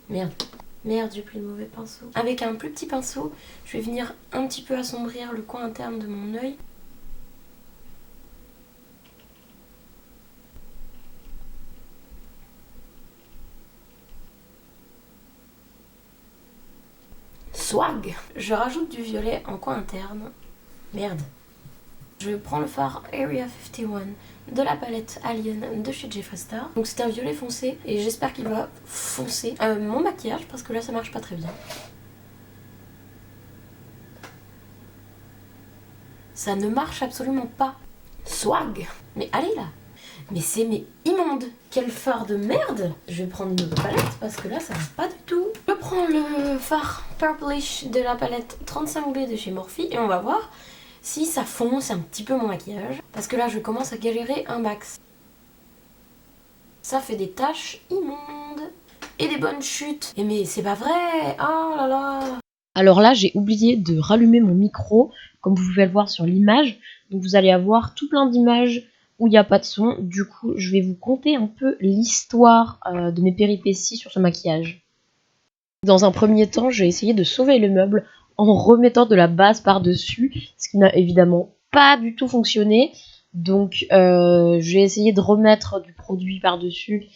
Merde. Merde, j'ai pris le mauvais pinceau. Avec un plus petit pinceau, je vais venir un petit peu assombrir le coin interne de mon œil. Swag. Je rajoute du violet en coin interne. Merde. Je prends le fard Area 51 de la palette Alien de chez Jeffree Star. Donc c'est un violet foncé et j'espère qu'il va foncer mon maquillage parce que là ça marche pas très bien. Ça ne marche absolument pas. Swag. Mais allez là. Mais c'est immonde. Quel fard de merde. Je vais prendre une autre palette parce que là ça va pas du tout. Je prends le fard Purplish de la palette 35B de chez Morphe et on va voir si ça fonce un petit peu mon maquillage. Parce que là je commence à galérer un max. Ça fait des taches immondes. Et des bonnes chutes. Et mais c'est pas vrai. Oh là là. Alors là, j'ai oublié de rallumer mon micro, comme vous pouvez le voir sur l'image. Donc vous allez avoir tout plein d'images où il n'y a pas de son. Du coup, je vais vous conter un peu l'histoire de mes péripéties sur ce maquillage. Dans un premier temps, j'ai essayé de sauver le meuble en remettant de la base par-dessus, ce qui n'a évidemment pas du tout fonctionné. Donc j'ai essayé de remettre du produit par-dessus.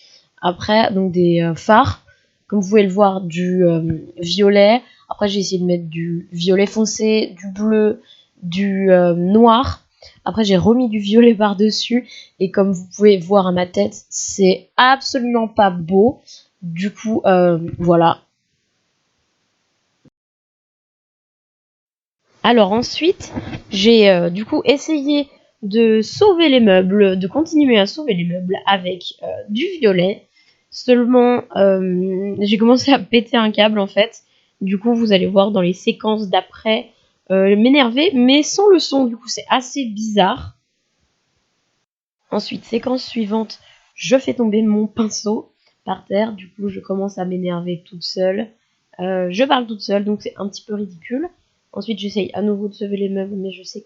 Après, donc des fards, comme vous pouvez le voir, du violet. Après, j'ai essayé de mettre du violet foncé, du bleu, du noir. Après, j'ai remis du violet par-dessus. Et comme vous pouvez voir à ma tête, c'est absolument pas beau. Du coup, voilà. Alors ensuite, j'ai du coup essayé de sauver les meubles, de continuer à sauver les meubles avec du violet. Seulement, j'ai commencé à péter un câble en fait. Du coup, vous allez voir dans les séquences d'après m'énerver, mais sans le son. Du coup, c'est assez bizarre. Ensuite, séquence suivante, je fais tomber mon pinceau par terre. Du coup, je commence à m'énerver toute seule. Je parle toute seule, donc c'est un petit peu ridicule. Ensuite, j'essaye à nouveau de sauver les meubles, mais je sais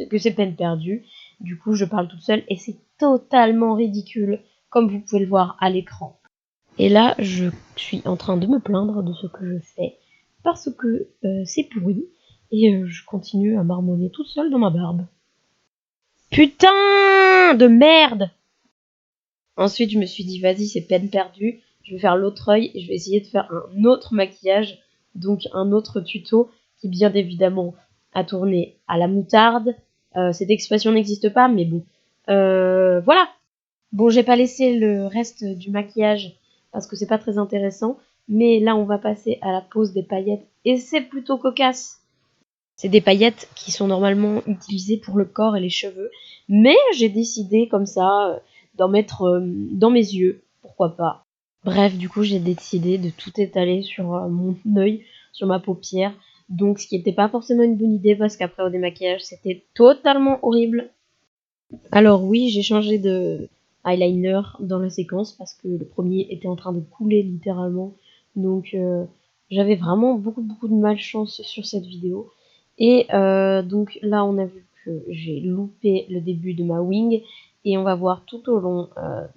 que c'est peine perdue. Du coup, je parle toute seule et c'est totalement ridicule, comme vous pouvez le voir à l'écran. Et là, je suis en train de me plaindre de ce que je fais, parce que c'est pourri, et je continue à marmonner toute seule dans ma barbe. Putain de merde! Ensuite, je me suis dit, vas-y, c'est peine perdue, je vais faire l'autre œil et je vais essayer de faire un autre maquillage, donc un autre tuto qui, bien évidemment, a tourné à la moutarde. Cette expression n'existe pas, mais bon. Voilà. Bon, j'ai pas laissé le reste du maquillage parce que c'est pas très intéressant, mais là, on va passer à la pose des paillettes et c'est plutôt cocasse. C'est des paillettes qui sont normalement utilisées pour le corps et les cheveux, mais j'ai décidé comme ça d'en mettre dans mes yeux, pourquoi pas. Bref, du coup, j'ai décidé de tout étaler sur mon œil, sur ma paupière, donc ce qui n'était pas forcément une bonne idée parce qu'après au démaquillage, c'était totalement horrible. Alors oui, j'ai changé de eyeliner dans la séquence parce que le premier était en train de couler littéralement, donc j'avais vraiment beaucoup de malchance sur cette vidéo. Et donc là, on a vu que j'ai loupé le début de ma wing. Et on va voir tout au long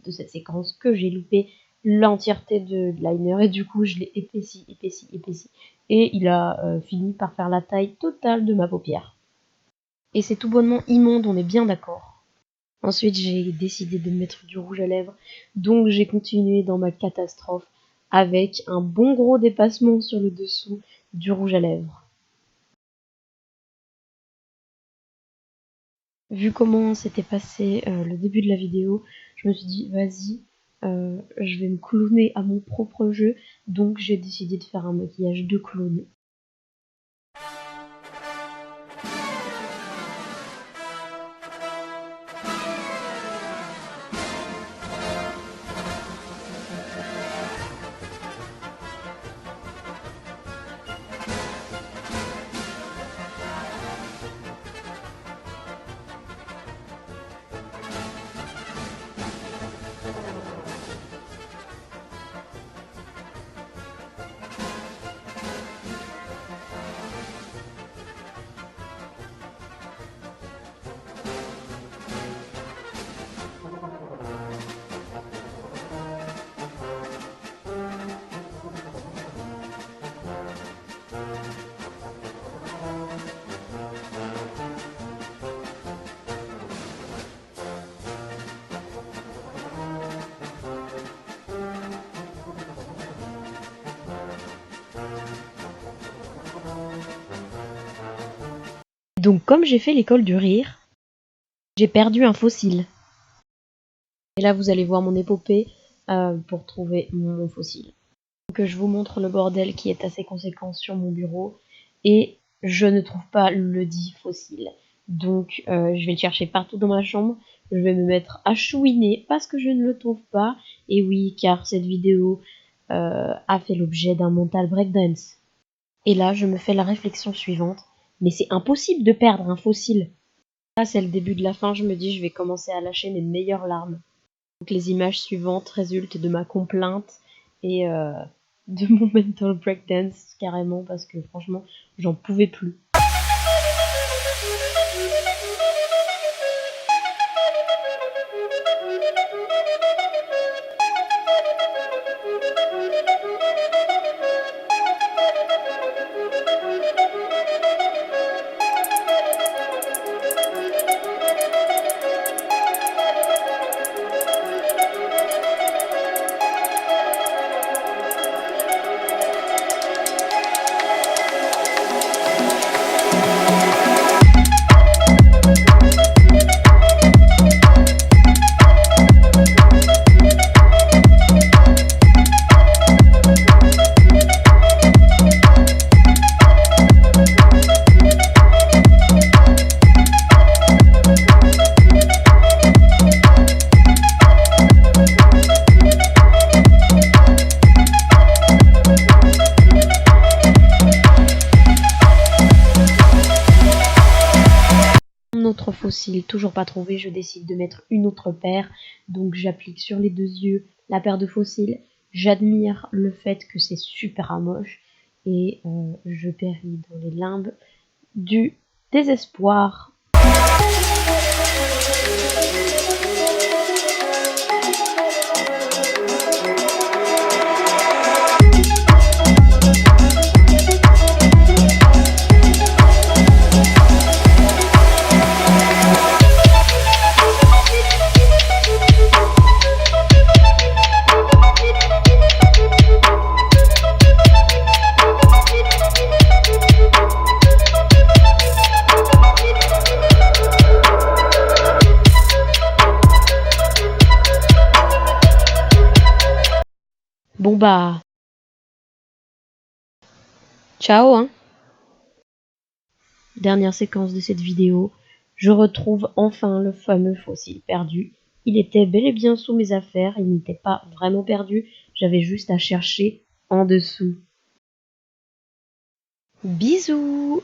de cette séquence que j'ai loupé l'entièreté de liner. Et du coup, je l'ai épaissi. Et il a fini par faire la taille totale de ma paupière. Et c'est tout bonnement immonde, on est bien d'accord. Ensuite, j'ai décidé de mettre du rouge à lèvres. Donc j'ai continué dans ma catastrophe avec un bon gros dépassement sur le dessous du rouge à lèvres. Vu comment s'était passé le début de la vidéo, je me suis dit vas-y, je vais me clowner à mon propre jeu, donc j'ai décidé de faire un maquillage de clown. Donc comme j'ai fait l'école du rire, j'ai perdu un fossile. Et là vous allez voir mon épopée pour trouver mon fossile. Donc je vous montre le bordel qui est assez conséquent sur mon bureau et je ne trouve pas le dit fossile. Donc je vais le chercher partout dans ma chambre, je vais me mettre à chouiner parce que je ne le trouve pas. Et oui, car cette vidéo a fait l'objet d'un mental breakdance. Et là je me fais la réflexion suivante, mais c'est impossible de perdre un fossile. Là c'est le début de la fin, je me dis je vais commencer à lâcher mes meilleures larmes. Donc les images suivantes résultent de ma complainte et de mon mental breakdance carrément parce que franchement j'en pouvais plus. Autre fossile, toujours pas trouvé, je décide de mettre une autre paire, donc j'applique sur les deux yeux la paire de fossiles, j'admire le fait que c'est super moche et je péris dans les limbes du désespoir. Bon bah, ciao hein. Dernière séquence de cette vidéo, je retrouve enfin le fameux fossile perdu. Il était bel et bien sous mes affaires, il n'était pas vraiment perdu, j'avais juste à chercher en dessous. Bisous!